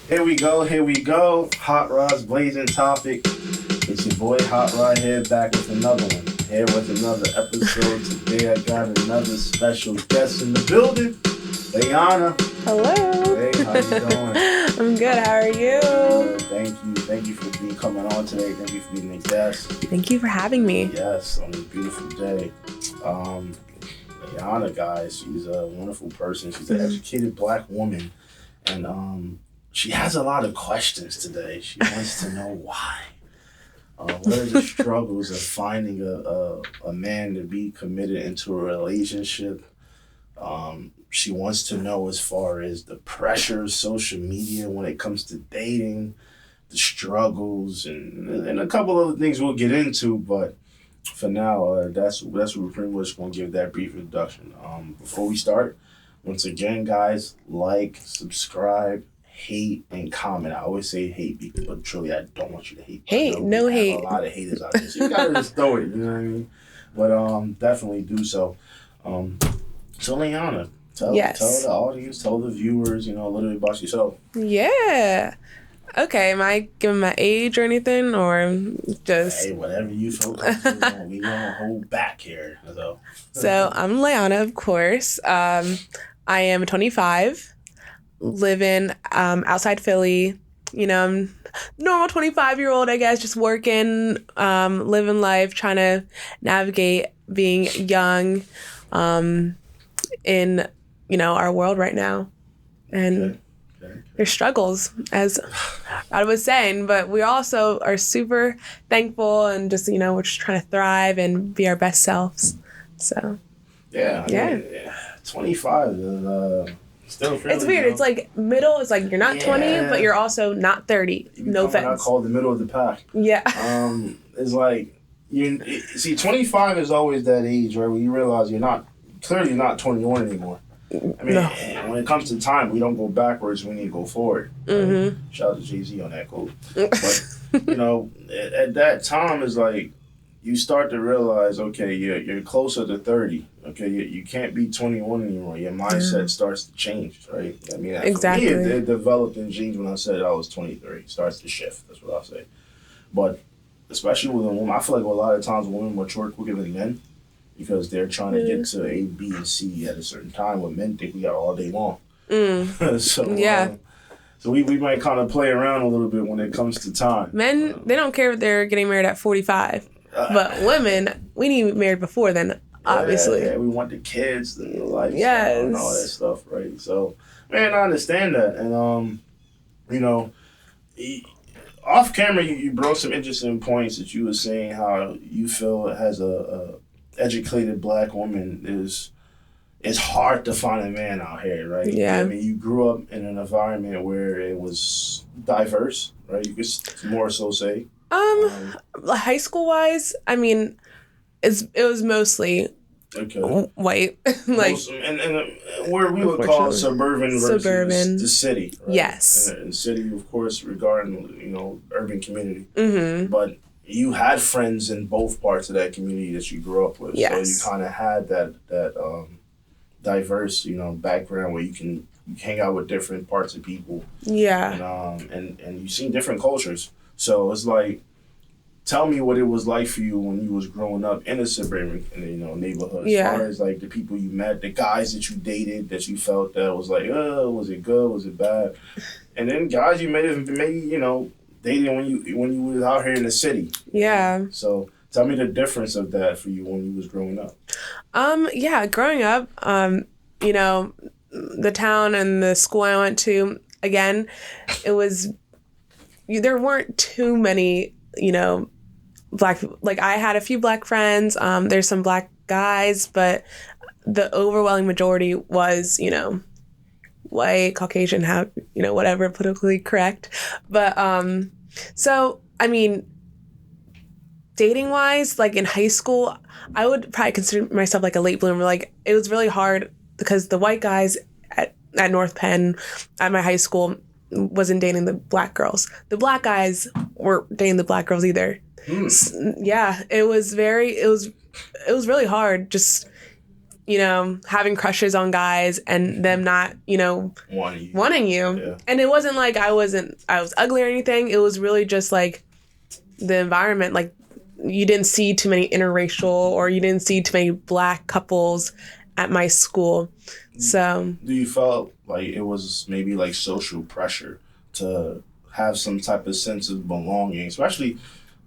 Here we go. Hot Rod's blazing topic. It's your boy Hot Rod here, back with another one. Here with another episode. Today I got another special guest in the building. Leanna. Hello. Hey, how you doing? I'm good. How are you? Thank you for coming on today. Thank you for being a guest. Thank you for having me. Yes, on this beautiful day. Leanna, guys, she's a wonderful person. She's an educated Black woman, and she has a lot of questions today. She wants to know why. What are the struggles of finding a man to be committed into a relationship? She wants to know as far as the pressure of social media when it comes to dating, the struggles, and a couple other things we'll get into. But for now, that's what we're pretty much going to give that brief introduction. Before we start, once again, guys, like, subscribe, hate, and comment. I always say hate, but truly, I don't want you to hate. Hate, no hate. A lot of haters out there, so you gotta just throw it. You know what I mean? But definitely do so. So Leanna, tell the audience, tell the viewers, a little bit about yourself. Yeah. Okay, am I giving my age or anything, or just... Hey, whatever you feel comfortable. We gonna hold back here. So I'm Leanna, of course. I am 25, living outside Philly. I'm normal 25-year-old, I guess, just working, living life, trying to navigate being young in, our world right now. And there's struggles, as I was saying, but we also are super thankful and just, we're just trying to thrive and be our best selves. So, yeah. 25 is still fairly it's weird. young. It's like middle. It's like you're not 20, but you're also not 30. No offense. I call the middle of the pack. Yeah. It's like, 25 is always that age, right, where you realize you're not 21 anymore. I mean, when it comes to time, we don't go backwards. We need to go forward. Right? Mm-hmm. Shout out to Jay-Z on that quote. But, at that time, it's like you start to realize, okay, you're closer to 30. Okay, you can't be 21 anymore. Your mindset starts to change, right? I mean, exactly. For me, it developed in genes when I said I was 23. It starts to shift. That's what I'll say. But especially with a woman, I feel like a lot of times women mature quicker than men, because they're trying to get to A, B, and C at a certain time, where men think we got all day long. So we might kind of play around a little bit when it comes to time. Men, they don't care if they're getting married at 45. But women, we need to be married before then, obviously. Yeah, we want the kids, the lifestyle, and all that stuff, right? So, man, I understand that. And, off camera, you brought some interesting points that you were saying how you feel as a educated Black woman it's hard to find a man out here, right? Yeah. I mean, you grew up in an environment where it was diverse, right? You could more so say. High school wise, I mean, it was mostly white, like, and where we would call suburban versus the city. Right? Yes. And city, of course, regarding urban community. Mm-hmm. But you had friends in both parts of that community that you grew up with. Yes. So you kind of had that diverse, background where you can hang out with different parts of people. Yeah. And you've seen different cultures. So it's like, tell me what it was like for you when you was growing up in a suburban, neighborhood. As far as like the people you met, the guys that you dated, that you felt that was like, was it good? Was it bad? And then guys you met, maybe dating when you was out here in the city. Yeah. So tell me the difference of that for you when you was growing up. Growing up, the town and the school I went to, again, there weren't too many, Black people. Like, I had a few Black friends. There's some Black guys, but the overwhelming majority was, white, Caucasian, whatever, politically correct. But, so, I mean, dating wise, like in high school, I would probably consider myself like a late bloomer. Like, it was really hard because the white guys at North Penn at my high school wasn't dating the Black girls. The Black guys weren't dating the Black girls either. Yeah, it was really hard. Just, having crushes on guys and them not, wanting you. Yeah. And it wasn't like I was ugly or anything. It was really just like the environment. Like you didn't see too many interracial or you didn't see too many black couples at my school. So do you felt like it was maybe like social pressure to have some type of sense of belonging, especially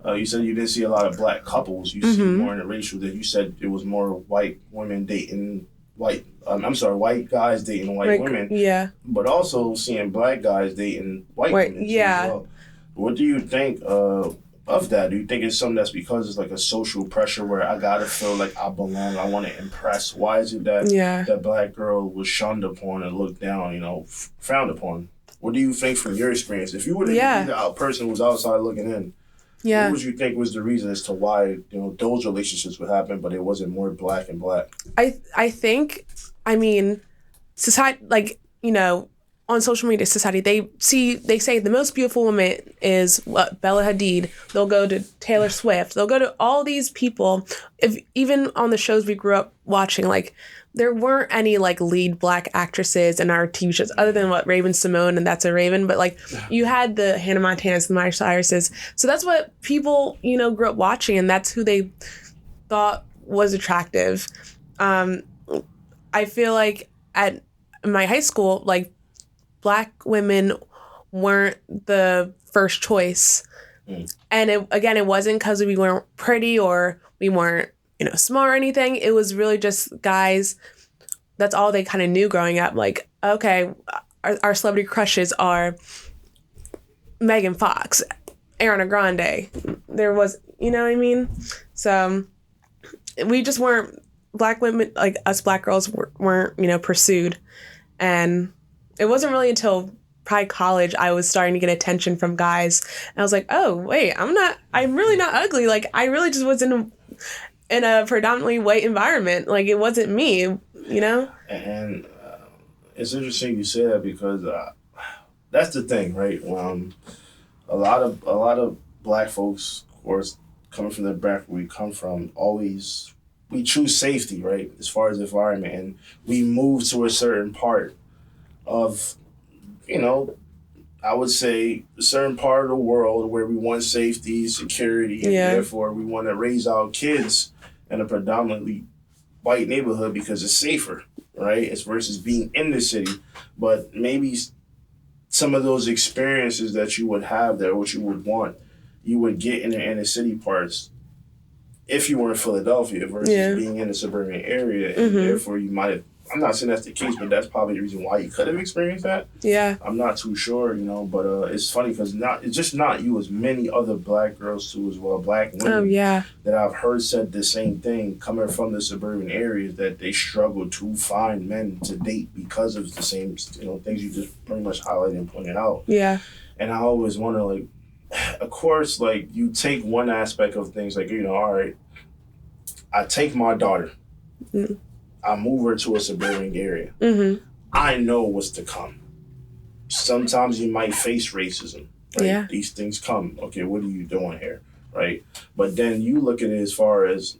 you said you didn't see a lot of black couples. You see more interracial. That you said it was more white women dating white. White guys dating white women. Yeah. But also seeing black guys dating white women. Yeah. As well. What do you think of that? Do you think it's something that's because it's like a social pressure where I gotta feel like I belong, I want to impress? Why is it that that black girl was shunned upon and looked down, frowned upon? What do you think from your experience? If you were to be the person who was outside looking in, what would you think was the reason as to why those relationships would happen, but it wasn't more black and black? I think, society, on social media, society, they say the most beautiful woman is Bella Hadid. They'll go to Taylor Swift. They'll go to all these people. Even on the shows we grew up watching, like there weren't any like lead black actresses in our TV shows other than Raven Simone and That's a Raven. But like you had the Hannah Montanas, the Miley Cyruses. So that's what people, grew up watching, and that's who they thought was attractive. I feel like at my high school, like black women weren't the first choice. And it wasn't because we weren't pretty or we weren't, smart or anything. It was really just guys. That's all they kind of knew growing up. Like, okay, our celebrity crushes are Megan Fox, Ariana Grande. There was, you know what I mean? So we just weren't, black women, like us black girls weren't, pursued. And it wasn't really until probably college I was starting to get attention from guys. And I was like, oh, wait, I'm really not ugly. Like, I really just was in a predominantly white environment. Like, it wasn't me, And it's interesting you say that because that's the thing, right? A lot of black folks, of course, coming from the background we come from, always, we choose safety, right? As far as environment. And we move to a certain part of, I would say a certain part of the world where we want safety, security, and therefore we want to raise our kids in a predominantly white neighborhood because it's safer, right? It's versus being in the city. But maybe some of those experiences that you would have there, what you would want, you would get in the inner city parts if you were in Philadelphia versus being in a suburban area. And therefore you might have, I'm not saying that's the case, but that's probably the reason why you could have experienced that. Yeah. I'm not too sure, but it's funny because it's just not you, as many other black girls too as well, black women that I've heard said the same thing coming from the suburban areas, that they struggle to find men to date because of the same, things you just pretty much highlighted and pointed out. Yeah. And I always wonder, like, of course, like, you take one aspect of things, like, all right, I take my daughter. I move her to a suburban area. I know what's to come. Sometimes you might face racism. Right? Yeah. These things come. Okay, what are you doing here? Right? But then you look at it as far as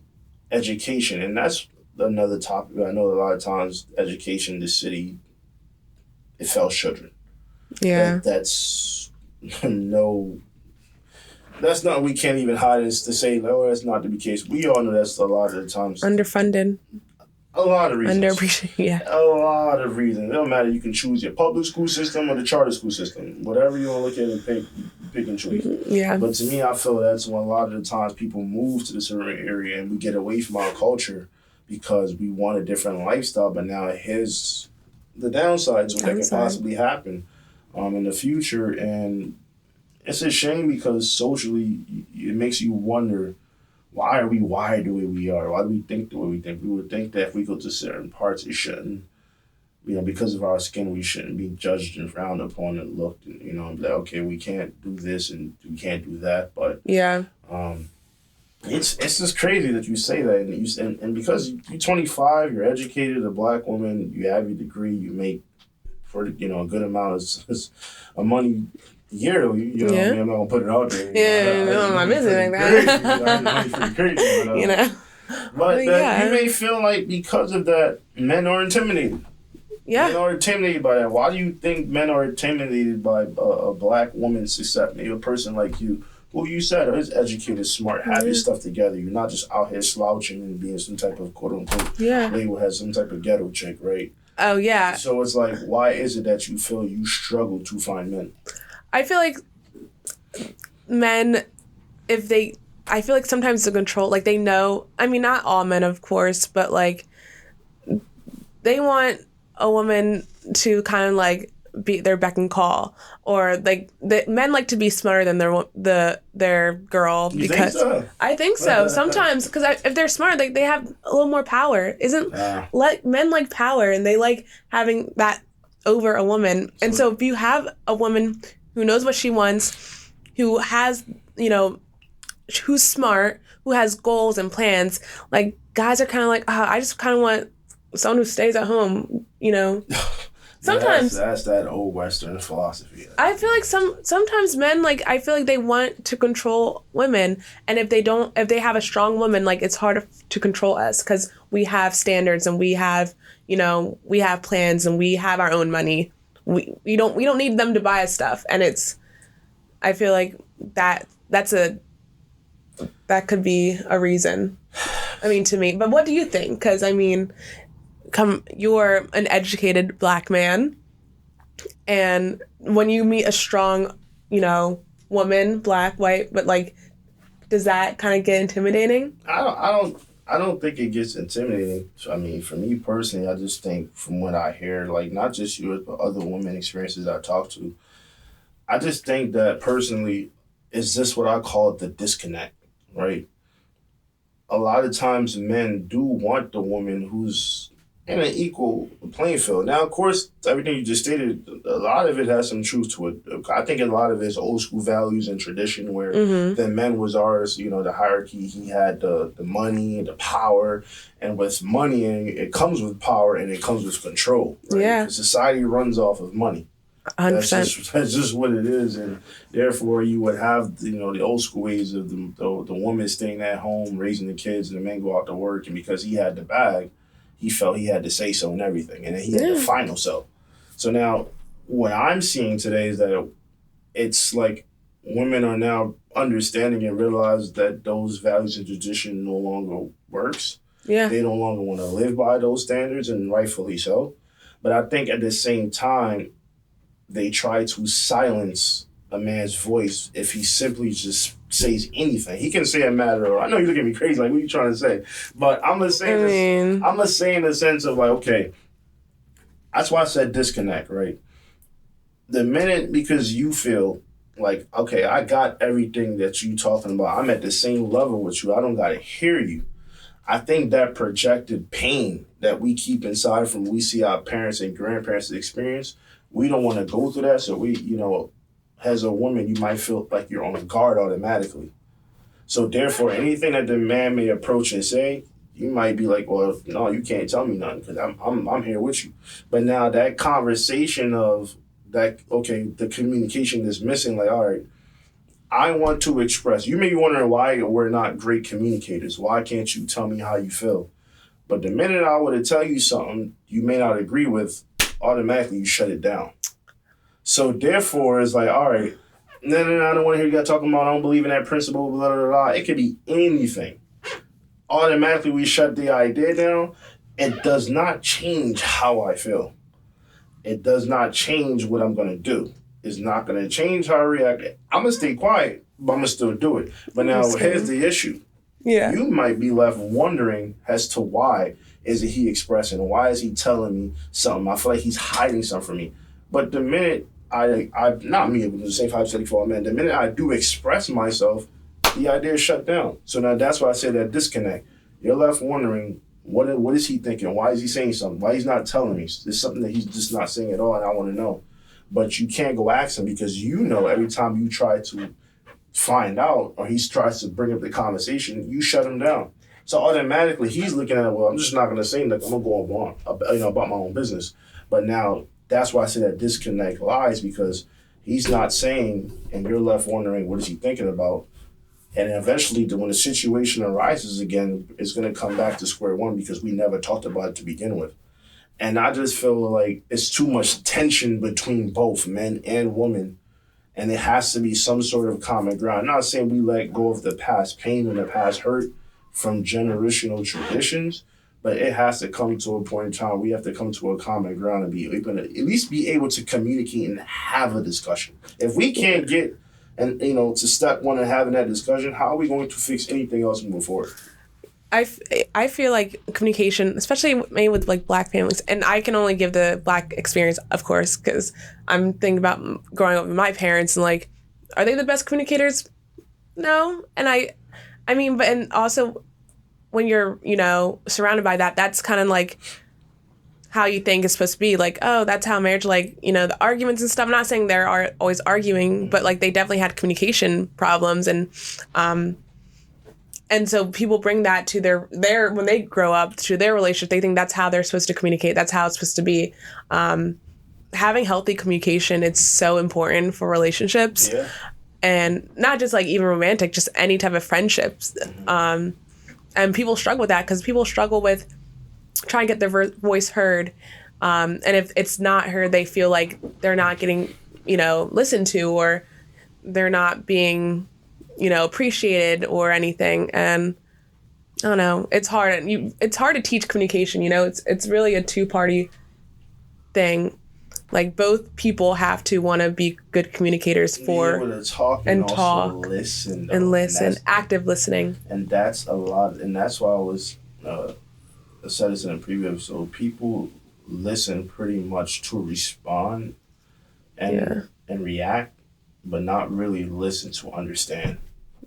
education, and that's another topic. I know a lot of times education in the city, it fails children. Yeah. That's not, we can't even hide this to say, no, that's not the case. We all know that's a lot of the times. Underfunded. A lot of reasons. Underappreciated, A lot of reasons. It don't matter. You can choose your public school system or the charter school system. Whatever you want to look at and pick and choose. Yeah. But to me, I feel that's when a lot of the times people move to the certain area and we get away from our culture because we want a different lifestyle. But now here's the downsides of what can possibly happen in the future. And it's a shame because socially, it makes you wonder, why are we wired the way we are? Why do we think the way we think? We would think that if we go to certain parts, it shouldn't, because of our skin, we shouldn't be judged and frowned upon and looked, and, and be like, okay, we can't do this and we can't do that. But it's just crazy that you say that. And because you're 25, you're educated, a black woman, you have your degree, you make for a good amount of money year, though, I'm not gonna put it out there. I'm not missing like that. Crazy, pretty crazy, but, But Yeah. you may feel like because of that, men are intimidated. Yeah. Men are intimidated by that. Why do you think men are intimidated by a black woman's success? Maybe a person like you, who you said is educated, smart, have your stuff together. You're not just out here slouching and being some type of quote unquote label has some type of ghetto chick, right? Oh, yeah. So it's like, why is it that you feel you struggle to find men? I feel like men, I feel like sometimes the control, like they know, I mean, not all men, of course, but like they want a woman to kind of like be their beck and call, or like the men like to be smarter than their girl. You because think so? I think so sometimes, because if they're smart, like they have a little more power. Men like power, and they like having that over a woman. And so if you have a woman who knows what she wants, who has, you know, who's smart, who has goals and plans, like guys are kind of like, I just kind of want someone who stays at home, you know. Sometimes that's that old Western philosophy. I feel like sometimes men, like, I feel like they want to control women, and if they have a strong woman, like, it's hard to control us because we have standards and we have, you know, we have plans and we have our own money. We don't need them to buy us stuff, and I feel like that could be a reason. I mean, to me, but what do you think? Because I mean, you're an educated black man, and when you meet a strong, you know, woman, black, white, but like, does that kind of get intimidating? I don't think it gets intimidating. So, I mean, for me personally, I just think from what I hear, like not just yours, but other women experiences I talk to, I just think that personally, is this what I call the disconnect, right? A lot of times men do want the woman who's in an equal playing field. Now, of course, everything you just stated, a lot of it has some truth to it. I think a lot of it is old school values and tradition where the men was ours, you know, the hierarchy. He had the money and the power. And with money, it comes with power and it comes with control. Right? Yeah. Society runs off of money. 100%. That's just what it is. And therefore, you would have, you know, the old school ways of the woman staying at home, raising the kids, and the men go out to work. And because he had the bag, he felt he had to say so and everything. And then he had the final so. So now what I'm seeing today is that it's like women are now understanding and realize that those values and tradition no longer works. Yeah. They no longer want to live by those standards, and rightfully so. But I think at the same time, they try to silence a man's voice if he simply just says anything. He can say a matter of, I know you look at me crazy, like, what are you trying to say? But I'm gonna say I'm gonna say in the sense of like, okay, that's why I said disconnect, right? The minute, because you feel like, okay, I got everything that you talking about, I'm at the same level with you, I don't gotta hear you. I think that projected pain that we keep inside from we see our parents and grandparents experience, we don't want to go through that. So we, you know, as a woman, you might feel like you're on guard automatically. So therefore, anything that the man may approach and say, you might be like, well, no, you can't tell me nothing because I'm here with you. But now that conversation of that, okay, the communication is missing. Like, all right, I want to express. You may be wondering why we're not great communicators. Why can't you tell me how you feel? But the minute I were to tell you something you may not agree with, automatically you shut it down. So therefore, it's like, all right, no, I don't want to hear you guys talking about I don't believe in that principle, blah, blah, blah. It could be anything. Automatically, we shut the idea down. It does not change how I feel. It does not change what I'm going to do. It's not going to change how I react. I'm going to stay quiet, but I'm going to still do it. But now, here's the issue. Yeah. You might be left wondering as to why is it he expressing? Why is he telling me something? I feel like he's hiding something from me. But the minute I not me, but the same hypothetical for all men, the minute I do express myself, the idea is shut down. So now that's why I say that disconnect. You're left wondering, what is he thinking? Why is he saying something? Why he's not telling me? There's something that he's just not saying at all, and I want to know. But you can't go ask him because you know every time you try to find out or he tries to bring up the conversation, you shut him down. So automatically he's looking at it, well, I'm just not going to say nothing. I'm going to go on, about my own business. But now that's why I say that disconnect lies, because he's not saying, and you're left wondering, what is he thinking about? And eventually, when the situation arises again, it's going to come back to square one because we never talked about it to begin with. And I just feel like it's too much tension between both men and women. And it has to be some sort of common ground. I'm not saying we let go of the past pain and the past hurt from generational traditions, but it has to come to a point in time we have to come to a common ground and be able to at least be able to communicate and have a discussion. If we can't get to step one and having that discussion, how are we going to fix anything else moving forward? I feel like communication, especially maybe with like Black families, and I can only give the Black experience, of course, because I'm thinking about growing up with my parents and like, are they the best communicators? No. And I mean, but and also when you're, surrounded by that, that's kind of like how you think it's supposed to be. Like, oh, that's how marriage, like, the arguments and stuff. I'm not saying they're always arguing, but like they definitely had communication problems. And so people bring that to their when they grow up to their relationship, they think that's how they're supposed to communicate. That's how it's supposed to be. Having healthy communication, it's so important for relationships. Yeah. And not just like even romantic, just any type of friendships. And people struggle with that because people struggle with trying to get their voice heard. And if it's not heard, they feel like they're not getting, listened to, or they're not being, appreciated or anything. And I don't know, it's hard. It's hard to teach communication, it's really a two-party thing. Like both people have to want to be good communicators Be able to talk and also listen. And listen, active listening. And that's a lot. And that's why I said this in a preview episode. People listen pretty much to respond and react, but not really listen to understand.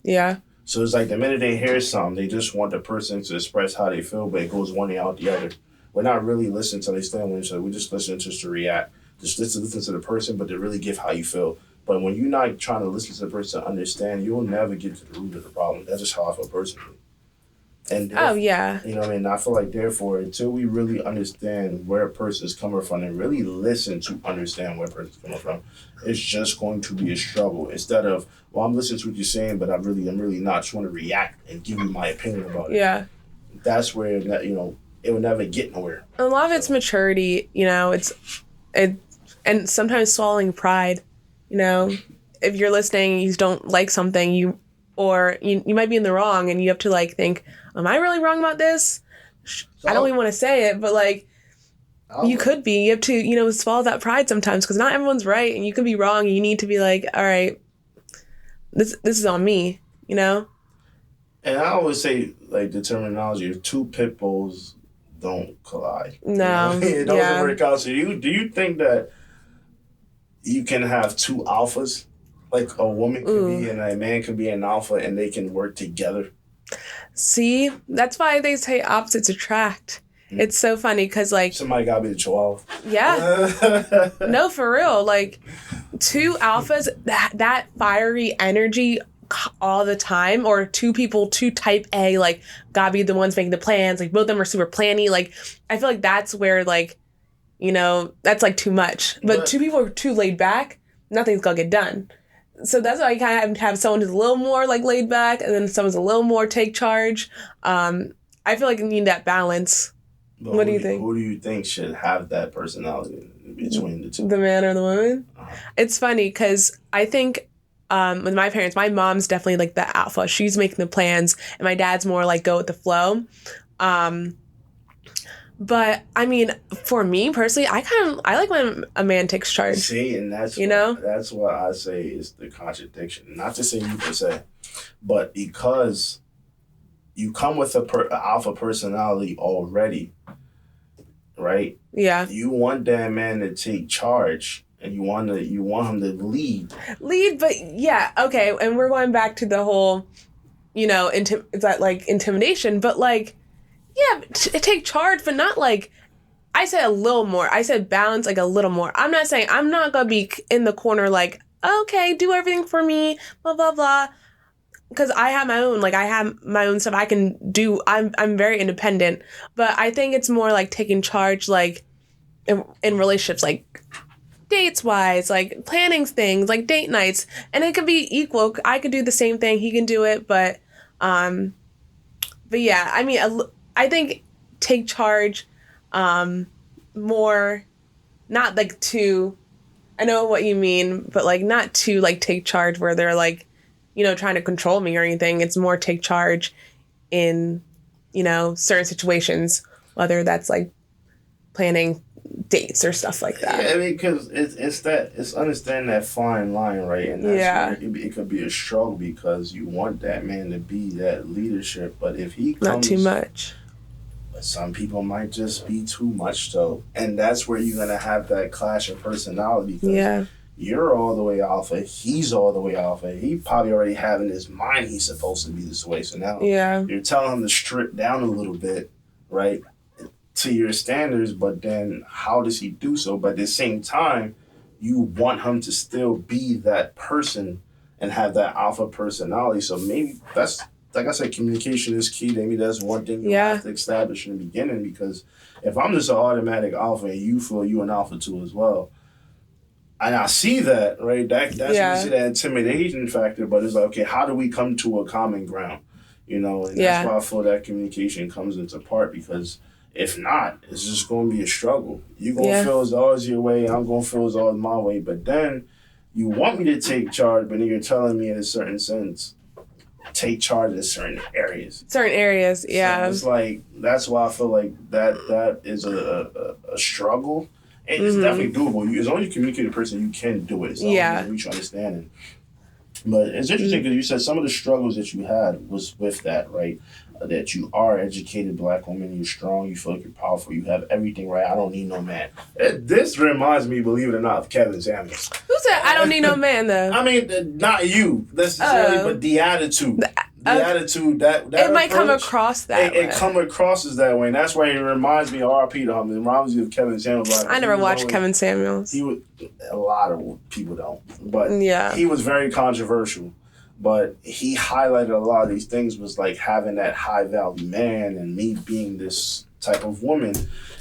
Yeah. So it's like the minute they hear something, they just want the person to express how they feel, but it goes one ear out the other. We're not really listening to they stand with each other. We just listen just to react. Just listen to the person, but to really give how you feel. But when you're not trying to listen to the person to understand, you'll never get to the root of the problem. That's just how I feel personally. And yeah. You know what I mean? I feel like, therefore, until we really understand where a person is coming from and really listen to understand where a person is coming from, it's just going to be a struggle. Instead of, well, I'm listening to what you're saying, but I'm really not just want to react and give you my opinion about it. Yeah. That's where, it will never get nowhere. A lot of it's maturity, and sometimes swallowing pride, if you're listening, you don't like something, you might be in the wrong and you have to like think, am I really wrong about this? I don't even want to say it, but like you could be. You have to, swallow that pride sometimes because not everyone's right and you could be wrong and you need to be like, all right, this is on me, And I always say like the terminology of two pit bulls don't collide. No. It doesn't work out. So do you think that you can have two alphas? Like a woman could be and a man could be an alpha and they can work together. See, that's why they say opposites attract. Mm-hmm. It's so funny because like somebody gotta be the chihuahua. Yeah. No, for real. Like two alphas, that fiery energy all the time, or two people, two type A, like gotta be the ones making the plans. Like both of them are super planny. Like I feel like that's where like, that's like too much. But two people are too laid back, nothing's gonna get done. So that's why you kind of have someone who's a little more like laid back and then someone's a little more take charge. I feel like you need that balance. But what do you think? Who do you think should have that personality between the two? The man or the woman? Uh-huh. It's funny because I think with my parents, my mom's definitely like the alpha. She's making the plans and my dad's more like go with the flow. But I mean, for me personally, I like when a man takes charge. See, and that's that's what I say is the contradiction. Not to say you per se, but because you come with a alpha personality already, right? Yeah. You want that man to take charge, and you want him to lead. Lead, but yeah, okay. And we're going back to the whole, is that like intimidation? But like. Yeah, take charge, but not like, I said a little more. I said balance like a little more. I'm not saying, I'm not going to be in the corner like, okay, do everything for me, blah, blah, blah. Because I have my own stuff I can do. I'm very independent. But I think it's more like taking charge, like in relationships, like, dates wise, like planning things, like date nights, and it could be equal. I could do the same thing, he can do it, but yeah, I mean, I think take charge, more, not like too, I know what you mean, but like not too like take charge where they're like, trying to control me or anything. It's more take charge in, certain situations, whether that's like planning dates or stuff like that. Yeah, I mean, because it's understanding that fine line, right? And that's where it could be a struggle because you want that man to be that leadership, but if he comes, not too much. But some people might just be too much, though, and that's where you're gonna have that clash of personality. Because you're all the way alpha, he's all the way alpha. He probably already have in his mind he's supposed to be this way. So now you're telling him to strip down a little bit, right, to your standards, but then how does he do so? But at the same time, you want him to still be that person and have that alpha personality. So maybe that's, like I said, communication is key. Maybe that's one thing you have to establish in the beginning, because if I'm just an automatic alpha and you feel you an alpha too as well, and I see that, right, that's where you see that intimidation factor, but it's like, okay, how do we come to a common ground? And that's why I feel that communication comes into part, because if not, it's just going to be a struggle. You're going to feel it's always your way, I'm going to feel it's always my way. But then you want me to take charge, but then you're telling me in a certain sense, take charge in certain areas. So it's like, that's why I feel like that is a struggle. And it's definitely doable. As long as you communicate with a person, you can do it. It's not mutual understanding. But it's interesting because you said some of the struggles that you had was with that, right? That you are educated black woman, you're strong, you feel like you're powerful, you have everything right. I don't need no man. This reminds me, believe it or not, of Kevin Samuels. Who said I don't need no man, though? I mean, not you necessarily, but the attitude. The attitude that it might come across that way. It come across as that way, and that's why it reminds me of R.P. to him. It reminds me of Kevin Samuels. I never watched Kevin Samuels. A lot of people don't, but he was very controversial. But he highlighted a lot of these things, was like having that high value man and me being this type of woman,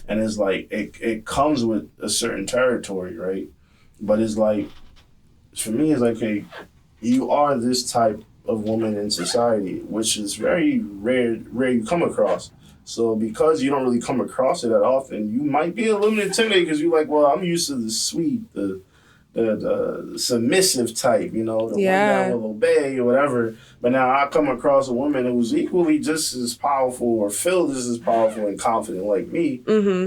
and it's like it comes with a certain territory, right? But it's like, for me, it's like, hey, you are this type of woman in society, which is very rare you come across. So because you don't really come across it that often, you might be a little intimidated because you're like, well, I'm used to the sweet, the submissive type, the one that will obey or whatever. But now I come across a woman who's equally just as powerful or feels just as powerful and confident like me.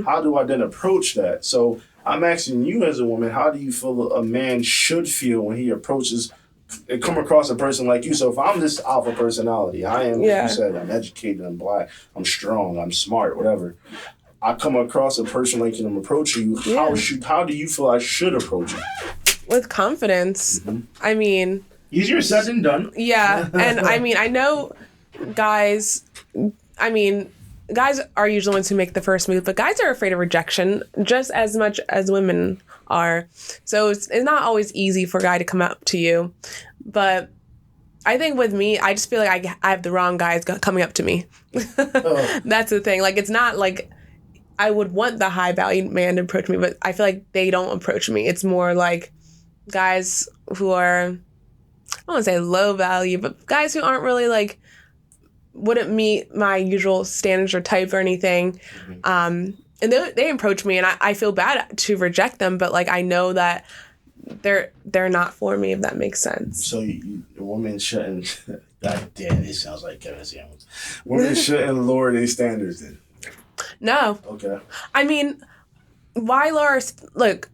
How do I then approach that? So I'm asking you as a woman, how do you feel a man should feel when he approaches and come across a person like you? So if I'm this alpha personality, I am, like you said, I'm educated, I'm black, I'm strong, I'm smart, whatever. I come across a person like you, I'm approaching you. How do you feel I should approach you? With confidence. I mean, easier said than done. Yeah, and I mean, I know guys are usually the ones who make the first move, but guys are afraid of rejection just as much as women are. So it's not always easy for a guy to come up to you. But I think with me, I just feel like I have the wrong guys coming up to me. That's the thing. Like, it's not like I would want the high value man to approach me, but I feel like they don't approach me. It's more like guys who are, I don't want to say low value, but guys who aren't really like, wouldn't meet my usual standards or type or anything. And they approach me, and I feel bad to reject them, but like I know that they're not for me, if that makes sense. So the woman shouldn't. God damn, it sounds like Kevin Samuels. Women shouldn't lower their standards then. No. Okay. I mean, why lower? Look.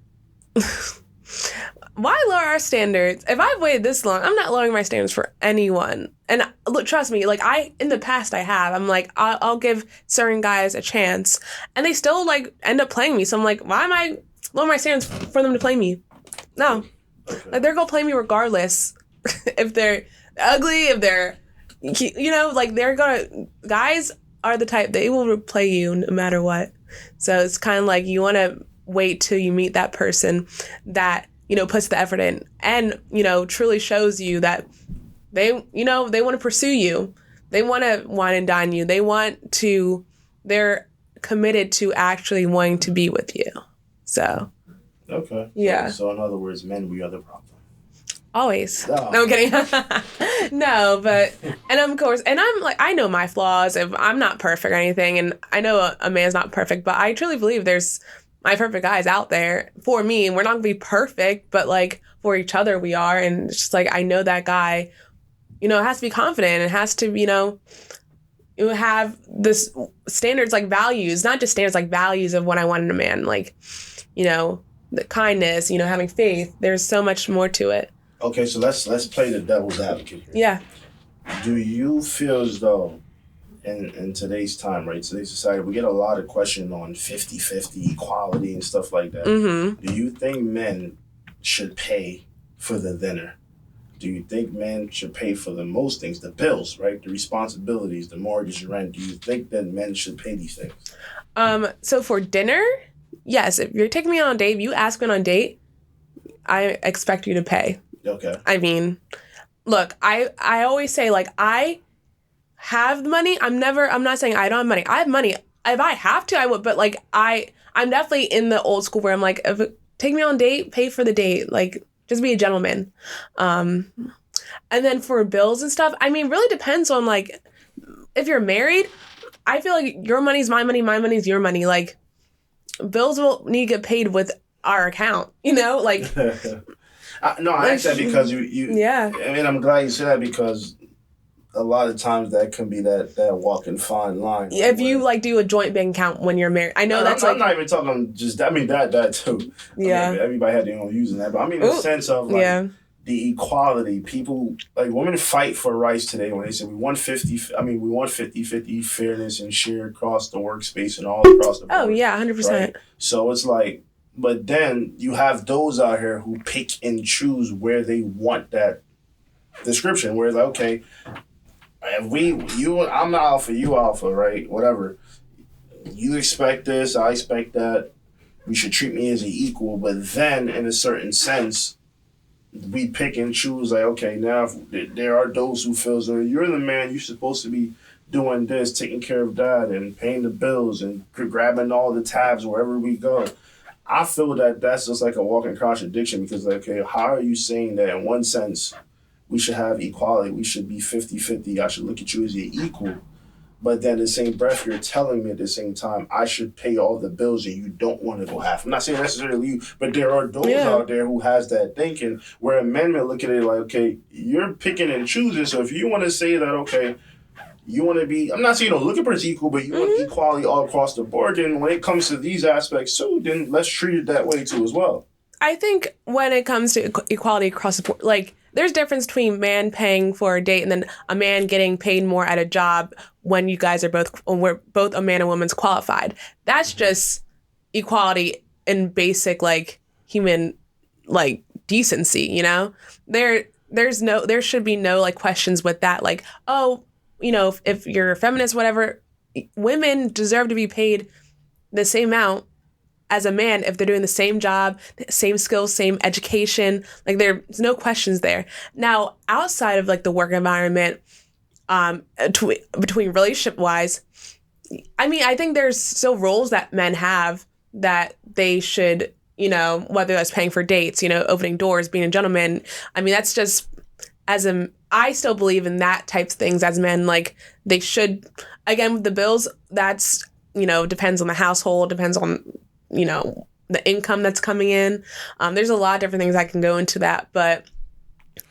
Why lower our standards? If I've waited this long, I'm not lowering my standards for anyone. And look, trust me, like in the past I have. I'm like, I'll give certain guys a chance, and they still like end up playing me. So I'm like, why am I lowering my standards for them to play me? No, like they're gonna play me regardless. If they're ugly, if they're, like they're gonna. Guys are the type, they will play you no matter what. So it's kind of like you want to wait till you meet that person that puts the effort in and truly shows you that they want to pursue you, they want to wine and dine you, they're committed to actually wanting to be with you. So Okay. Yeah. So in other words, men, we are the problem. Always. No. No, I'm kidding. No, but, and of course, and I'm like, I know my flaws. If I'm not perfect or anything, and I know a man's not perfect, but I truly believe there's my perfect guys out there for me, and we're not gonna be perfect, but like for each other we are. And it's just like, I know that guy, it has to be confident. It has to, you have this standards, like values, not just standards, like values of what I want in a man, like, the kindness, having faith. There's so much more to it. Okay, so let's play the devil's advocate here. Yeah. Do you feel as though in today's time, right, today's society, we get a lot of questions on 50-50 equality and stuff like that. Mm-hmm. Do you think men should pay for the dinner? Do you think men should pay for the most things, the bills, right, the responsibilities, the mortgage, rent? Do you think that men should pay these things? So for dinner, yes. If you're taking me on a date, if you ask me on a date, I expect you to pay. Okay. I mean, look, I always say, like, I have the money. I'm not saying I don't have money. I have money. If I have to, I would. But like, I'm definitely in the old school where I'm like, take me on a date, pay for the date. Like, just be a gentleman. And then for bills and stuff, I mean, really depends on, like, if you're married, I feel like your money's my money's your money. Like, bills will need to get paid with our account, like. No, I asked that because you. Yeah. I mean, I'm glad you said that because a lot of times that can be that walking fine line. Right, if you like do a joint bank account when you're married, I know I'm not even talking just. I mean that too. Yeah. I mean, everybody had their own views in that, but I mean in the sense of like the equality. People like women fight for rights today when they say we want 50. I mean we want 50-50 fairness and share across the workspace and all across the board. Oh yeah, 100%. Right? So it's like. But then you have those out here who pick and choose where they want that description. Where it's like, okay, if I'm not alpha, you alpha, right? Whatever. You expect this, I expect that. You should treat me as an equal. But then, in a certain sense, we pick and choose. Like, okay, now there are those who feel so you're the man. You're supposed to be doing this, taking care of that, and paying the bills, and grabbing all the tabs wherever we go. I feel that that's just like a walking contradiction because, like, okay, how are you saying that in one sense we should have equality, we should be 50-50, I should look at you as an equal, but then in the same breath you're telling me at the same time I should pay all the bills and you don't want to go half. I'm not saying necessarily you, but there are those out there who has that thinking where men may look at it like, okay, you're picking and choosing, so if you want to say that, okay, you want to be, I'm not saying you don't look at person equal, but you want equality all across the board. And when it comes to these aspects too, then let's treat it that way too as well. I think when it comes to equality across the board, like there's difference between man paying for a date and then a man getting paid more at a job when you guys are we're both a man and woman's qualified. That's just equality in basic, like, human, like, decency, There should be no, like, questions with that. Like, oh, if you're a feminist, whatever, women deserve to be paid the same amount as a man if they're doing the same job, same skills, same education. Like, there's no questions there. Now, outside of, like, the work environment, between relationship-wise, I mean, I think there's still roles that men have that they should, whether that's paying for dates, opening doors, being a gentleman. I mean, that's just, I still believe in that types of things as men. Like, they should, again, with the bills, that's, depends on the household, depends on, the income that's coming in. There's a lot of different things I can go into that, but.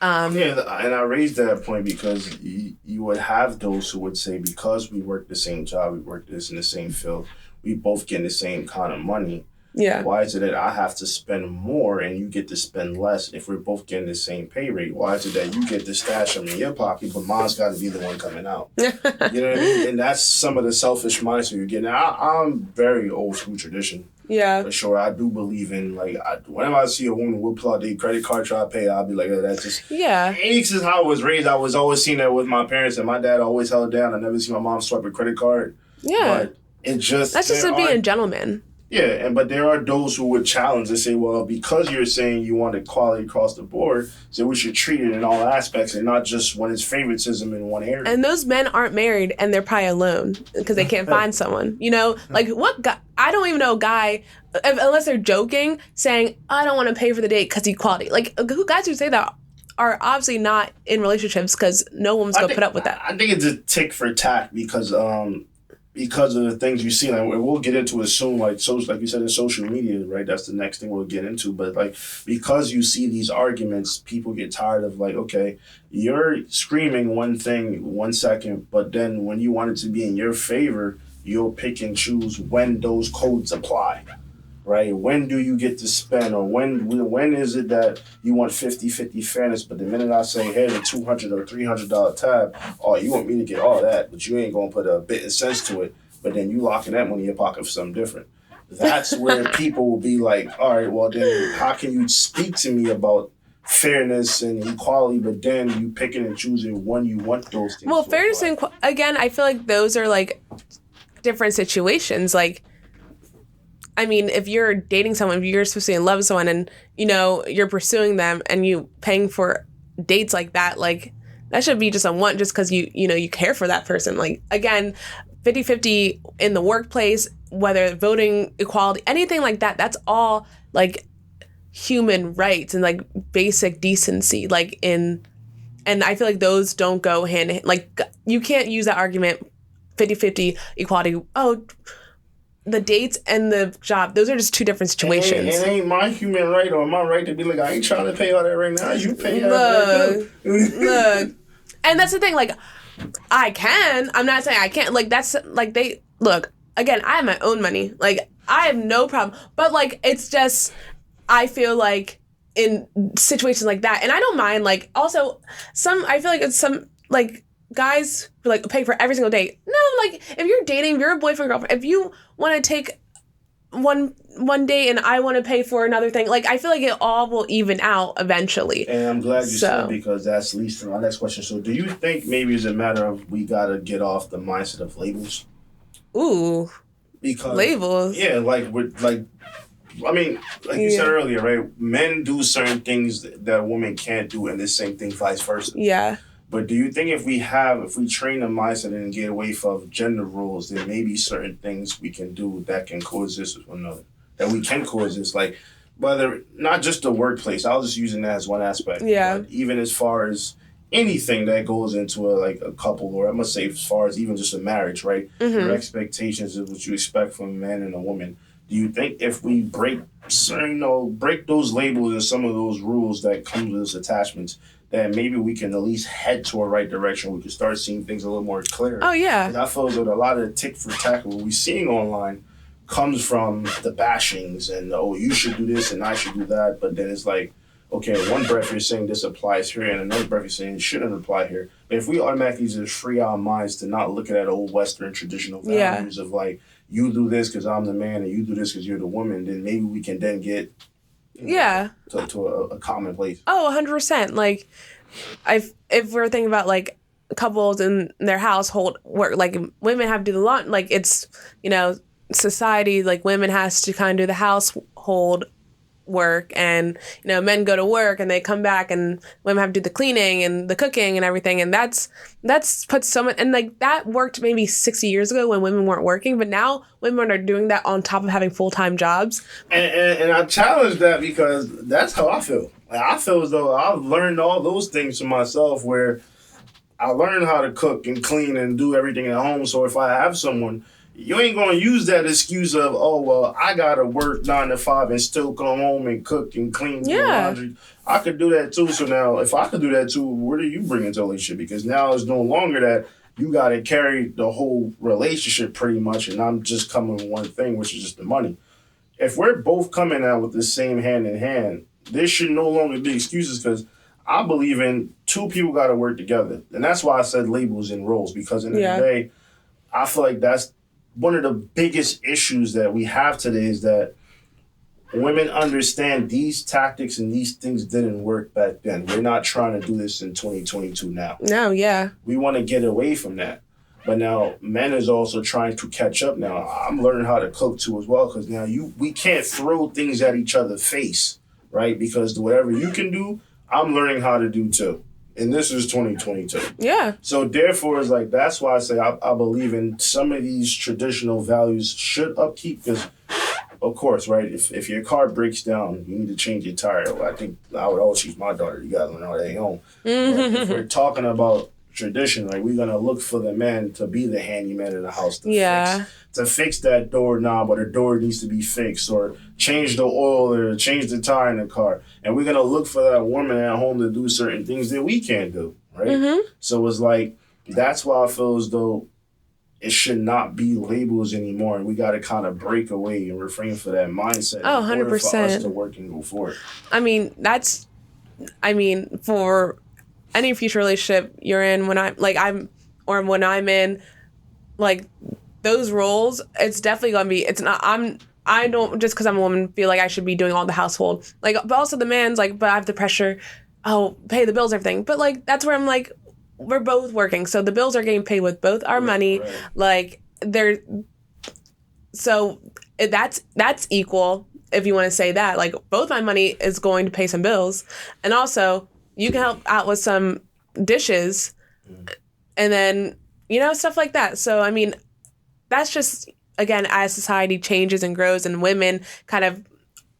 And I raised that point because you would have those who would say, because we work the same job, we work this in the same field, we both get the same kind of money. Yeah. Why is it that I have to spend more and you get to spend less if we're both getting the same pay rate? Why is it that you get the stash them in your pocket, but mine's got to be the one coming out? You know what I mean? And that's some of the selfish mindset you're getting. I'm very old school tradition. Yeah. For sure. I do believe in, like, whenever I see a woman will pull out their credit card, try to pay, I'll be like, oh, that's just... Yeah. This is how I was raised. I was always seeing that with my parents, and my dad always held down. I never see my mom swipe a credit card. Yeah. But it just... That's just being a gentleman. Yeah, but there are those who would challenge and say, well, because you're saying you want equality across the board, so we should treat it in all aspects and not just when it's favoritism in one area. And those men aren't married and they're probably alone because they can't find someone. You know, like what guy? I don't even know a guy, unless they're joking, saying, I don't want to pay for the date because equality. Like, guys who say that are obviously not in relationships because no one's going to put up with that. I think it's a tick for tack because of the things you see, like we'll get into it soon, like you said in social media, right? That's the next thing we'll get into. But like because you see these arguments, people get tired of like, okay, you're screaming one thing 1 second, but then when you want it to be in your favor, you'll pick and choose when those codes apply. Right? When do you get to spend, or when is it that you want 50-50 fairness, but the minute I say, hey, the $200 or $300 tab, oh, you want me to get all that, but you ain't going to put a bit of sense to it, but then you locking that money in your pocket for something different. That's where people will be like, all right, well, then how can you speak to me about fairness and equality, but then you picking and choosing when you want those things? Well, fairness and again, I feel like those are like different situations. Like, I mean, if you're dating someone, if you're supposed to be in love with someone and, you know, you're pursuing them and you paying for dates like that should be just a want just because you care for that person. Like, again, 50-50 in the workplace, whether voting, equality, anything like that, that's all like human rights and like basic decency. And I feel like those don't go hand in hand. Like, you can't use that argument, 50-50 equality. Oh, the dates and the job, those are just two different situations. It ain't my human right or my right to be like, I ain't trying to pay all that right now. You pay that. Look. And that's the thing, like, I'm not saying I can't. Like, that's, like, look, again, I have my own money. Like, I have no problem. But, like, it's just, I feel like in situations like that, and I don't mind, like, also, I feel like it's some, like, guys like pay for every single date. No, like if you're dating, if you're a boyfriend, girlfriend, if you want to take one date and I want to pay for another thing, like I feel like it all will even out eventually. And I'm glad you said, because that's leads to my next question. So do you think maybe it's a matter of we gotta get off the mindset of labels? Ooh. Because labels. Yeah, like you said earlier, right? Men do certain things that women can't do, and the same thing vice versa. Yeah. But do you think if we train the mindset and get away from gender roles, there may be certain things we can do that can coexist with one another? That we can coexist, like whether not just the workplace. I was just using that as one aspect. Yeah. But even as far as anything that goes into a couple, or I'm gonna say as far as even just a marriage, right? Mm-hmm. Your expectations is what you expect from a man and a woman. Do you think if we break those labels and some of those rules that come with those attachments, that maybe we can at least head to a right direction? We can start seeing things a little more clear. Oh, yeah. I feel as though a lot of the tick for tack what we're seeing online comes from the bashings and, oh, you should do this and I should do that. But then it's like, okay, one breath you're saying this applies here, and another breath you're saying it shouldn't apply here. But if we automatically just free our minds to not look at that old Western traditional values of like, you do this because I'm the man and you do this because you're the woman, then maybe we can then get to a common place. Oh, 100%. Like, if we're thinking about like couples in their household where like women have to do the laundry, like it's, society, like women has to kind of do the household work, and men go to work and they come back and women have to do the cleaning and the cooking and everything, and that's put so much, and like that worked maybe 60 years ago when women weren't working, but now women are doing that on top of having full-time jobs. And I challenge that because that's how I feel. Like, I feel as though I've learned all those things for myself, where I learned how to cook and clean and do everything at home. So if I have someone, you ain't going to use that excuse of, oh, well, I got to work 9 to 5 and still come home and cook and clean the laundry. I could do that too. So now if I could do that too, where do you bring into a relationship? Because now it's no longer that you got to carry the whole relationship pretty much, and I'm just coming with one thing, which is just the money. If we're both coming out with the same hand in hand, there should no longer be excuses, because I believe in two people got to work together. And that's why I said labels and roles, because in the day, I feel like that's one of the biggest issues that we have today, is that women understand these tactics and these things didn't work back then. We're not trying to do this in 2022 now. No, yeah. We want to get away from that. But now men is also trying to catch up now. I'm learning how to cook too as well, because now we can't throw things at each other's face, right? Because whatever you can do, I'm learning how to do too. And this is 2022. Yeah. So therefore, it's like, that's why I say I believe in some of these traditional values should upkeep, because of course, right, if your car breaks down, you need to change your tire. Well, I think I would always teach my daughter, you gotta learn how to hang home. But if we're talking about tradition, like, we're gonna look for the man to be the handyman in the house to fix that doorknob, or the door needs to be fixed, or change the oil, or change the tire in the car. And we're gonna look for that woman at home to do certain things that we can't do, right? So it's like, that's why I feel as though it should not be labels anymore, and we got to kind of break away and refrain for that mindset. Oh, 100%. In order for us to work and go forward. I mean, for any future relationship you're in, when I'm in, like, those roles, it's definitely gonna be. It's not. I don't, just because I'm a woman, feel like I should be doing all the household. Like, but also the man's like, but I have the pressure. Oh, pay the bills, everything. But like, that's where I'm like, we're both working, so the bills are getting paid with both our money. Right. Like, that's equal, if you want to say that. Like, both my money is going to pay some bills, and also you can help out with some dishes, and then, stuff like that. So I mean, that's just, again, as society changes and grows, and women kind of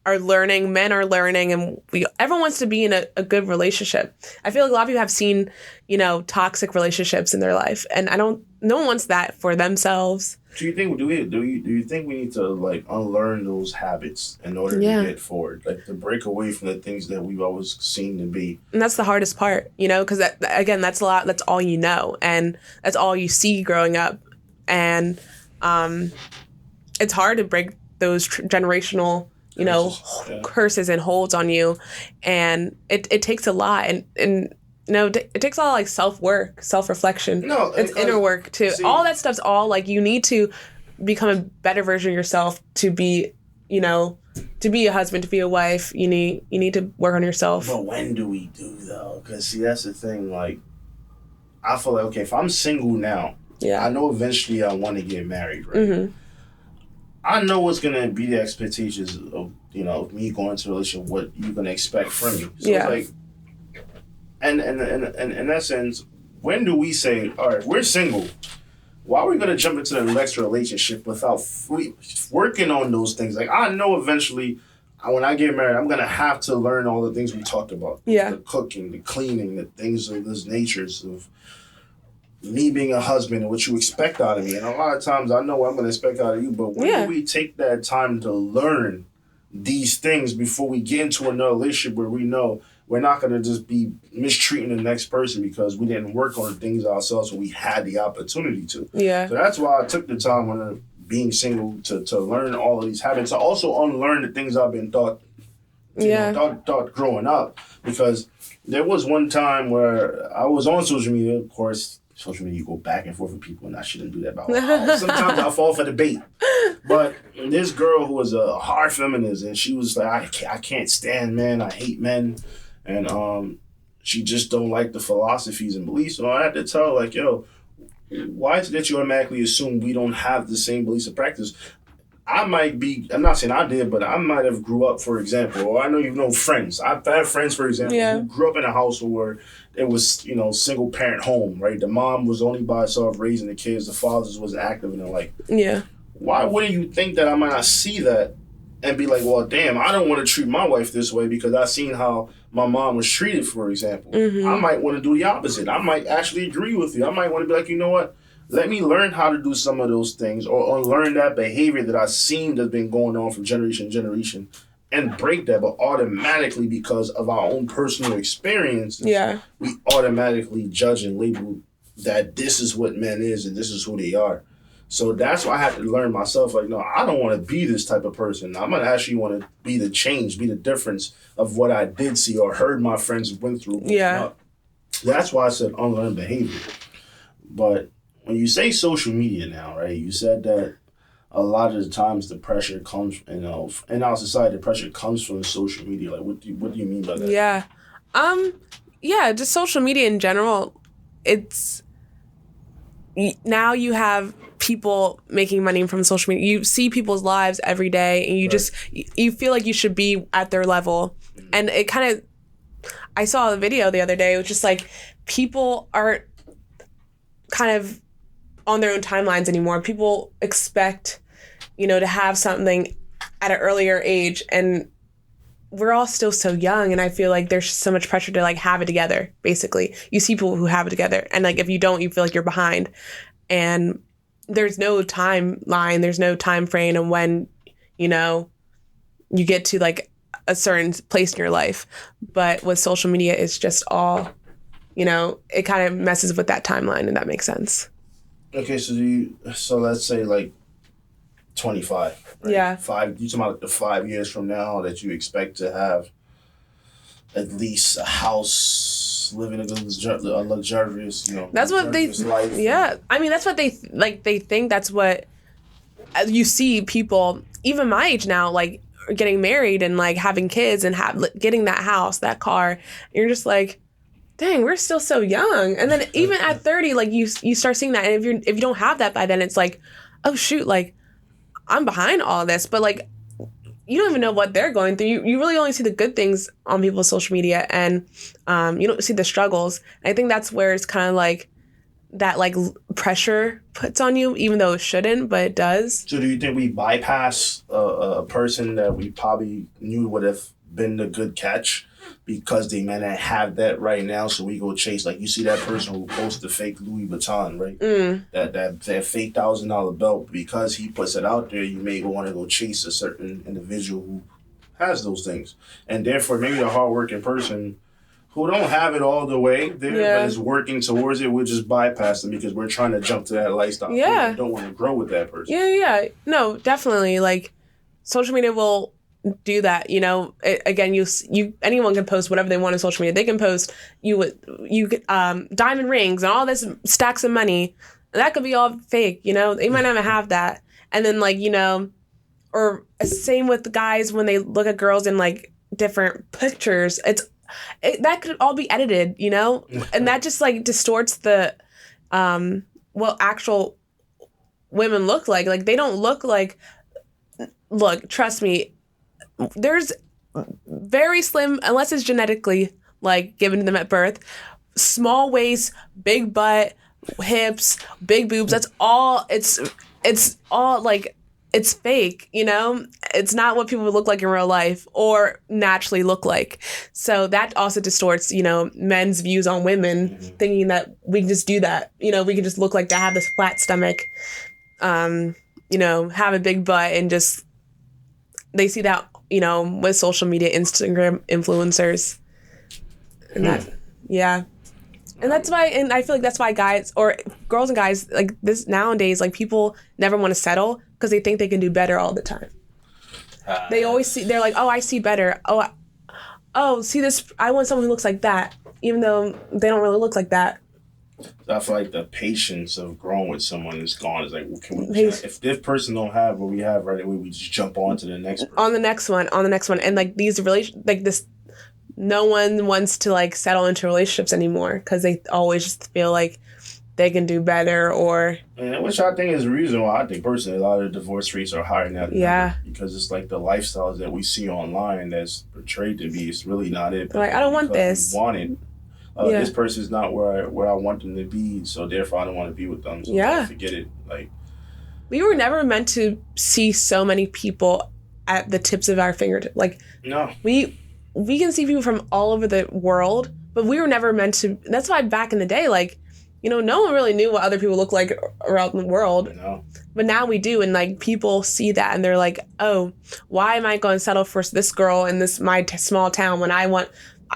are learning, men are learning, and everyone wants to be in a good relationship. I feel like a lot of people have seen, toxic relationships in their life, and no one wants that for themselves. Do you think we need to, like, unlearn those habits in order to get forward, like, to break away from the things that we've always seen to be? And that's the hardest part, because again, that's that's all you know, and that's all you see growing up, and it's hard to break those generational curses and holds on you, and it takes a lot, and it takes a lot of, like, self-work, self-reflection. No, it's inner work too. See, all that stuff's all, like, you need to become a better version of yourself to be, to be a husband, to be a wife. You need to work on yourself. But when do we do, though? Because, see, that's the thing. Like, I feel like, okay, if I'm single now, I know eventually I want to get married, right? Mm-hmm. I know what's gonna be the expectations of me going into a relationship, what you're gonna expect from me. So like, and in that sense, when do we say, all right, we're single? Why are we gonna jump into the next relationship without working on those things? Like, I know eventually, when I get married, I'm gonna have to learn all the things we talked about. Yeah, the cooking, the cleaning, the things of those natures of me being a husband and what you expect out of me. And a lot of times I know what I'm going to expect out of you, but when do we take that time to learn these things before we get into another relationship where we know we're not going to just be mistreating the next person because we didn't work on things ourselves when we had the opportunity to. Yeah. So that's why I took the time when being single to learn all of these habits, to also unlearn the things I've been taught growing up. Because there was one time where I was on social media, of course. Social media, you go back and forth with people, and I shouldn't do that. Sometimes I fall for the bait. But this girl who was a hard feminist, and she was like, I can't stand men, I hate men, and she just don't like the philosophies and beliefs. So I had to tell her, like, yo, why is it that you automatically assume we don't have the same beliefs and practice? I'm not saying I did, but I might have grew up, for example, or I know you've known friends. I've had friends, for example, who grew up in a household where it was, single parent home, right? The mom was only by herself raising the kids. The father wasn't active in their life. Yeah. Why wouldn't you think that I might not see that and be like, well, damn, I don't want to treat my wife this way because I've seen how my mom was treated, for example. Mm-hmm. I might want to do the opposite. I might actually agree with you. I might want to be like, you know what? Let me learn how to do some of those things or unlearn that behavior that I've seen that's been going on from generation to generation and break that. But automatically, because of our own personal experience, we automatically judge and label that this is what men is and this is who they are. So that's why I have to learn myself, like, no, I don't want to be this type of person. I'm going to actually want to be the change, be the difference of what I did see or heard my friends went through. Yeah. That's why I said unlearn behavior. But when you say social media now, right, you said that a lot of the times the pressure comes, in our society, the pressure comes from social media. Like, what do you mean by that? Yeah. Just social media in general, it's now you have people making money from social media. You see people's lives every day, and you just you feel like you should be at their level. And it kind of, I saw a video the other day, it was just like people aren't kind of on their own timelines anymore. People expect, to have something at an earlier age, and we're all still so young, and I feel like there's so much pressure to like have it together. Basically, you see people who have it together, and like if you don't, you feel like you're behind, and there's no timeline, there's no time frame of when you get to like a certain place in your life. But with social media, it's just all it kind of messes with that timeline, and that makes sense. Okay, so let's say like 25, right? Yeah. You talking about the 5 years from now that you expect to have at least a house, living a luxurious, That's what they, life. Yeah. I mean, that's what they think that's what you see people, even my age now, like getting married and like having kids and getting that house, that car. And you're just like, dang, we're still so young. And then even at 30, like you start seeing that. And if you don't have that by then, it's like, oh shoot, like I'm behind all this. But like you don't even know what they're going through. You really only see the good things on people's social media, and you don't see the struggles. And I think that's where it's kind of like that like pressure puts on you, even though it shouldn't, but it does. So do you think we bypass a person that we probably knew would have been the good catch because they may not have that right now, so we go chase, like you see that person who posts the fake Louis Vuitton, right? That fake $1,000 belt, because he puts it out there, you may want to go chase a certain individual who has those things, and therefore maybe a hardworking person who don't have it all the way there, but is working towards it, we'll just bypass them because we're trying to jump to that lifestyle. Yeah. We don't want to grow with that person. Yeah. No, definitely. Like social media will do that. Again, anyone can post whatever they want on social media. They can post diamond rings and all this stacks of money. That could be all fake. They might not even have that. And then like or same with the guys when they look at girls in like different pictures. That could all be edited, and that just like distorts the what actual women look like. Like they don't look like. Look, trust me. There's very slim, unless it's genetically like given to them at birth, small waist, big butt, hips, big boobs. That's all. It's all like it's fake. It's not what people would look like in real life or naturally look like. So that also distorts men's views on women, thinking that we can just do that. We can just look like that, have this flat stomach, have a big butt, and just they see that with social media, Instagram influencers, and and that's why, and I feel like that's why guys or girls and guys like this nowadays, like people never want to settle because they think they can do better all the time. They always see, they're like, oh, I see better. Oh, see this, I want someone who looks like that, even though they don't really look like that. I feel like the patience of growing with someone is gone. It's like, well, if this person don't have what we have right away, we just jump on to the next person. On the next one. And like these like this, no one wants to like settle into relationships anymore because they always just feel like they can do better which I think is the reason why I think personally a lot of the divorce rates are higher now. Yeah. Because it's like the lifestyles that we see online that's portrayed to be, it's really not it. Like, I don't want this. We want it. This person's not where I want them to be, so therefore I don't want to be with them. So I forget it. Like, we were never meant to see so many people at the tips of our fingertips. Like, no. We can see people from all over the world, but we were never meant to. That's why back in the day, like, no one really knew what other people look like around the world. No. But now we do, and like people see that, and they're like, "Oh, why am I going to settle for this girl in my small town when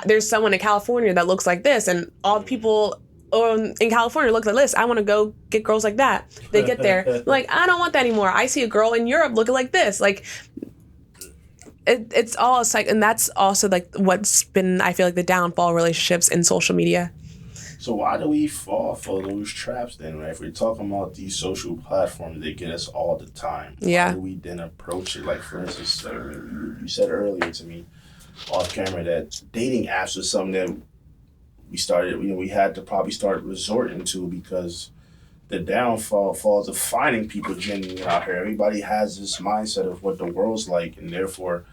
there's someone in California that looks like this, and all the people in California look like this. I want to go get girls like that." They get there, like, I don't want that anymore. I see a girl in Europe looking like this, like. It's all and that's also like what's been, I feel like, the downfall of relationships in social media. So why do we fall for those traps then, right? If we're talking about these social platforms, they get us all the time. Yeah. Why do we then approach it? Like, for instance, you said earlier to me off camera that dating apps was something that we started, we had to probably start resorting to because the downfall falls of finding people genuine out here. Everybody has this mindset of what the world's like, and therefore,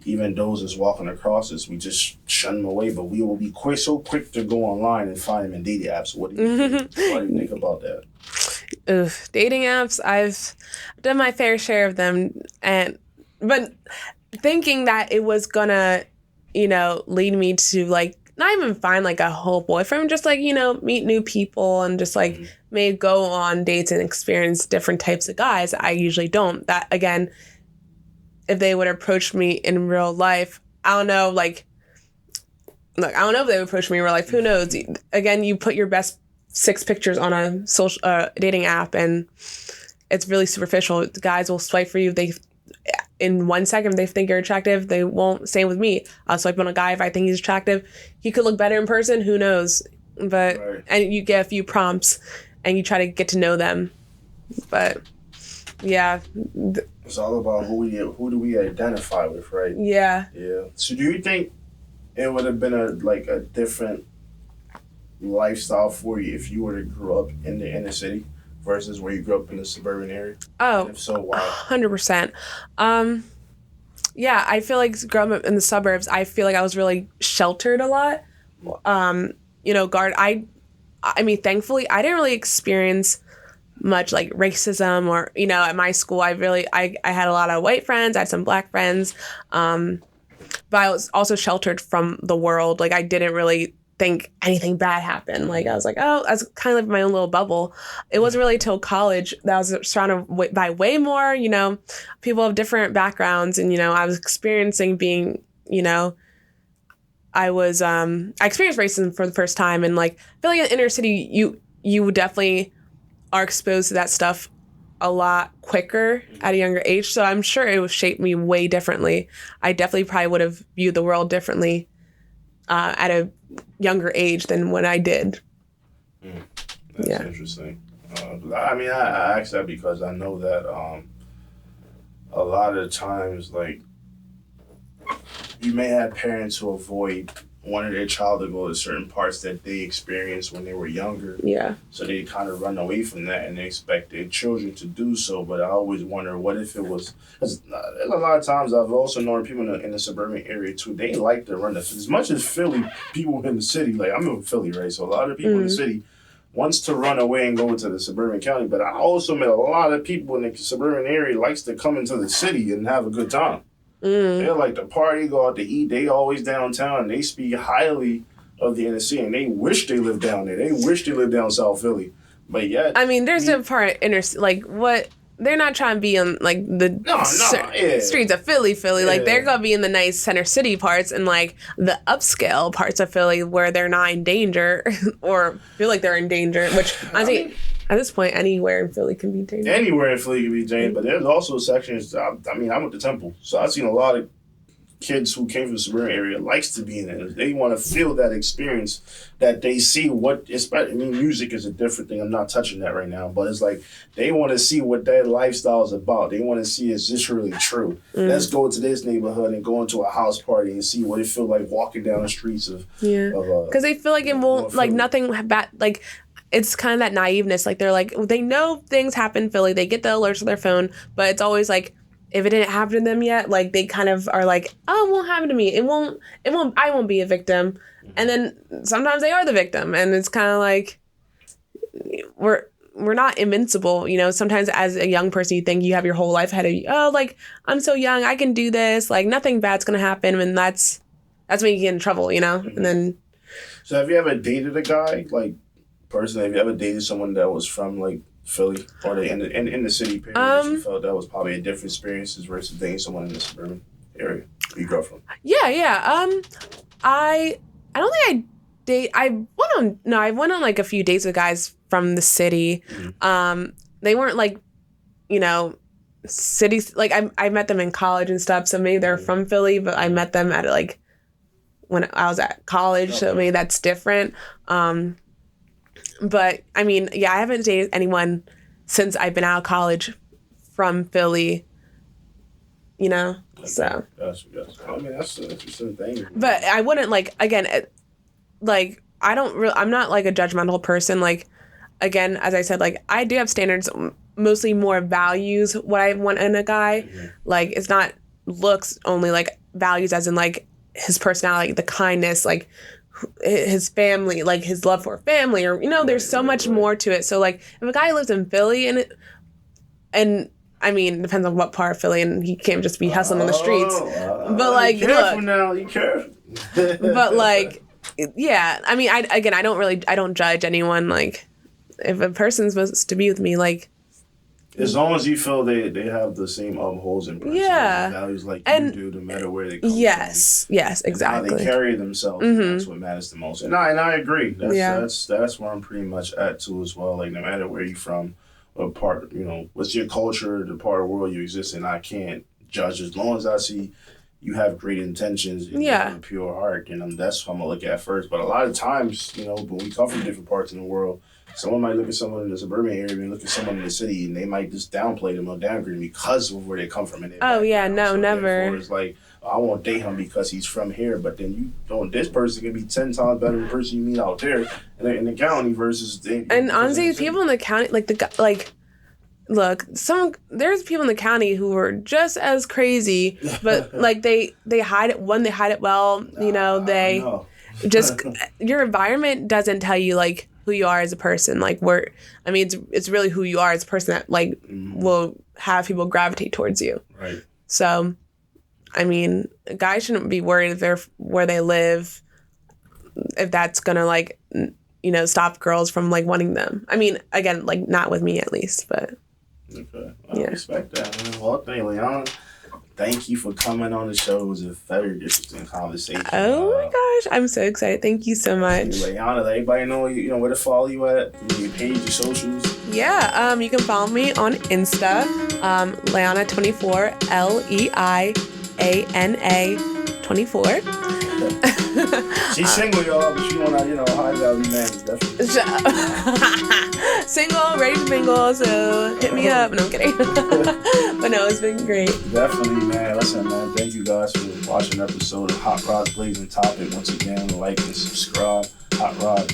even those that's walking across us, we just shun them away. But we will be so quick to go online and find them in dating apps. What do you think? What do you think about that? Dating apps, I've done my fair share of them, but thinking that it was gonna, lead me to like not even find like a whole boyfriend, just like, meet new people and just like may go on dates and experience different types of guys. I usually don't. That again, if they would approach me in real life, I don't know, like, look, I don't know if they would approach me in real life. Who knows? Again, you put your best 6 pictures on a social dating app and it's really superficial. The guys will swipe for you. In 1 second, if they think you're attractive, they won't. Same with me. I'll swipe on a guy if I think he's attractive. He could look better in person. Who knows? But Right. And you get a few prompts and you try to get to know them. But yeah. It's all about who do we identify with, right? Yeah. Yeah. So do you think it would have been a different lifestyle for you if you were to grow up in the inner city versus where you grew up in the suburban area? Oh, and if so, why? 100%. Yeah, I feel like growing up in the suburbs, I feel like I was really sheltered a lot. I mean, thankfully, I didn't really experience much like racism or, at my school, I had a lot of white friends. I had some black friends. But I was also sheltered from the world. Like, I didn't really think anything bad happened. Like, I was like, oh, I was kind of in my own little bubble. It wasn't really till college that I was surrounded by way more, people of different backgrounds. And, I was experiencing being, I experienced racism for the first time. And like, I feel like in the inner city, you definitely are exposed to that stuff a lot quicker at a younger age. So I'm sure it would shape me way differently. I definitely probably would have viewed the world differently at a younger age than when I did. That's interesting. I asked that because I know that a lot of times, like, you may have parents who avoid wanting their child to go to certain parts that they experienced when they were younger. Yeah. So they kind of run away from that and they expect their children to do so. But I always wonder, what if it was... Because a lot of times I've also known people in the suburban area too, they like to run as much as Philly, people in the city, like I'm in Philly, right? So a lot of people in the city wants to run away and go to the suburban county. But I also met a lot of people in the suburban area likes to come into the city and have a good time. They like to party, go out to eat. They always downtown. And they speak highly of the inner city, and they wish they lived down there. They wish they lived down South Philly, but yet. I mean, there's a part what they're not trying to be on like the streets of Philly. Yeah. Like they're gonna be in the nice center city parts and like the upscale parts of Philly where they're not in danger or feel like they're in danger. Which I think. At this point, anywhere in Philly can be dangerous. Anywhere in Philly can be dangerous, but there's also sections. I went to Temple, so I've seen a lot of kids who came from the suburban area likes to be in it. They want to feel that experience that they see music is a different thing. I'm not touching that right now, but it's like they want to see what that lifestyle is about. They want to see, is this really true? Let's go to this neighborhood and go into a house party and see what it feels like walking down the streets of. Because they feel like it won't, like nothing bad, like. It's kind of that naiveness. Like, they're like, they know things happen in Philly. They get the alerts on their phone, but it's always like, if it didn't happen to them yet, like, they kind of are like, oh, it won't happen to me. I won't be a victim. And then sometimes they are the victim. And it's kind of like, we're not invincible. Sometimes as a young person, you think you have your whole life ahead of you. Oh, like, I'm so young. I can do this. Like, nothing bad's going to happen. And that's when you get in trouble, And then. So have you ever dated a guy, like, personally, have you ever dated someone that was from like Philly or in the city period that you felt that was probably a different experiences versus dating someone in the suburban area you grew up from? Yeah. I don't think I went on like a few dates with guys from the city. They weren't like, cities, like I met them in college and stuff, so maybe they're from Philly, but I met them at like when I was at college, so maybe that's different. But I mean, I haven't dated anyone since I've been out of college from Philly, so. Gotcha. I mean, that's an interesting thing. But I wouldn't I'm not like a judgmental person. Like, again, as I said, like, I do have standards, mostly more values what I want in a guy. Like, it's not looks only, like, values as in, like, his personality, the kindness, like, his family, like, his love for family, or, there's so much more to it. So, like, if a guy lives in Philly and I mean, depends on what part of Philly, and he can't just be hustling on the streets. But, like, careful now, you careful. But, like, yeah, I mean, I don't judge anyone. Like, if a person's supposed to be with me, like, as long as you feel they have the same upholds and principles and values like you do, no matter where they come from. Yes, exactly. How they carry themselves, that's what matters the most. And I agree. That's where I'm pretty much at too as well. Like, no matter where you're from, what part, what's your culture, the part of the world you exist in, I can't judge as long as I see you have great intentions and you have a pure heart, and that's what I'm gonna look at first. But a lot of times, when we come from different parts of the world, someone might look at someone in the suburban area and look at someone in the city, and they might just downplay them or downgrade them because of where they come from. Never. It's like, I won't date him because he's from here, but then this person can be 10 times better than the person you meet out there in the county versus. And honestly, people in the county, look, there's people in the county who are just as crazy, but like they hide it. One, they hide it well. They just your environment doesn't tell you like who you are as a person. Like it's really who you are as a person that like will have people gravitate towards you. Right. So, I mean, guys shouldn't be worried if they're where they live, if that's gonna like stop girls from like wanting them. I mean, again, like not with me at least, but. Okay. I respect that, man. Well, Leona, thank you for coming on the show. It was a very interesting conversation. Oh my gosh, I'm so excited. Thank you so much. Leona, let everybody know where to follow you at, your page, your socials. Yeah, you can follow me on Insta, Leana24, Leana24. She's single, y'all, but she want a high value man. Definitely. Single, ready to mingle, so hit me up. No, I'm kidding. But no, it's been great. Definitely, man. Listen, man, thank you guys for watching an episode of Hot Rod's Blazing Topic. Once again, like and subscribe. Hot Rod.